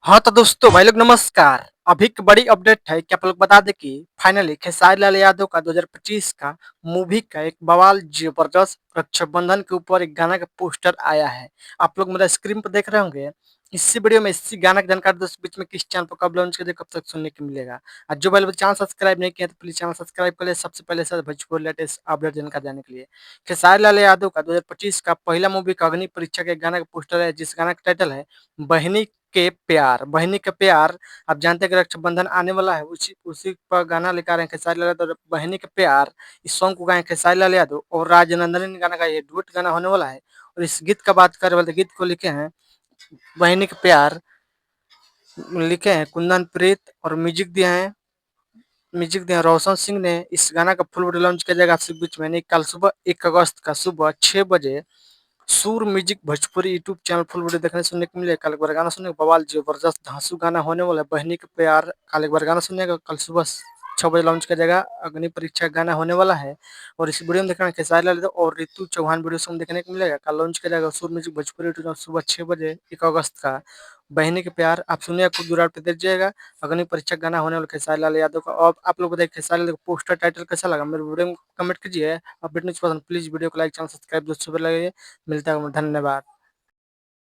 हाँ तो दोस्तों भाई लोग नमस्कार। अभी की बड़ी अपडेट है कि आप लोग बता दें कि फाइनली खेसारी लाल यादव का 2025 का मूवी का एक बवाल जबरदस्त रक्षाबंधन के ऊपर एक गाना का पोस्टर आया है। आप लोग मेरा स्क्रीन पर देख रहे होंगे। इसी वीडियो में इसी गाना की जानकारी दोस्तों बीच में किस चैनल पर कब लॉन्च कर कब तक सुनने को मिलेगा। और जो भाई लोग चैनल सब्सक्राइब नहीं किया तो प्लीज चैनल सब्सक्राइब कर ले सबसे पहले सर भोजपुरी लेटेस्ट अपडेट जानकारी जाने के लिए। खेसारी लाल यादव का 2025 का पहला मूवी का अग्नि परीक्षा के गाना का पोस्टर है जिस गाना का टाइटल है बहनी के प्यार। बहनी का प्यार आप जानते हैं कि रक्षाबंधन आने वाला है, उसी उसी पर गाना लेकर आ रहे हैं खेसारी लाल यादव। बहनी का प्यार इस सॉन्ग को गाए खेसारी लाल यादव और राजनंदन ने गाना गाया। डुएट गाना होने वाला है और इस गीत का बात कर वाले गीत को लिखे हैं बहनी का प्यार, लिखे हैं कुंदन प्रीत और म्यूजिक दिया रोशन सिंह ने। इस गाना का फुल वीडियो लॉन्च किया जाएगा आपसे बीच में नहीं कल सुबह 1 अगस्त का सुबह 6 बजे सूर music Bhojpuri YouTube channel. Full video देखने सुनने को मिलेगा। कल एक बार गाना सुनने को बवाल जबरदस्त धांसू गाना होने वाला है बहनी के प्यार। कल एक बार गाना सुनने का कल सुबह 6 बजे लॉन्च किया जाएगा। अग्नि परीक्षा का गाना होने वाला है और इस वीडियो में देखना खेसारी लाल यादव और रितु चौहान वीडियो सॉन्ग देखने को मिलेगा। कल लॉन्च किया जाएगा सूर म्यूजिक भोजपुरी यूट्यूब चैनल सुबह 6 बजे 1 अगस्त का। बहनी के प्यार आप सुनिए खुद दूर पे देख जाएगा। अग्नि परीक्षा का गाना होने वाला खेसारी लाल यादव का। और आप लोग बताइए खेसारी लाल का पोस्टर टाइटल कैसा लगा मेरे वीडियो में कमेंट कीजिए। अपडेट न्यूज पसंद प्लीज वीडियो को लाइक चैनल सब्सक्राइब दोस्तों पर लगाइए। मिलता है धन्यवाद।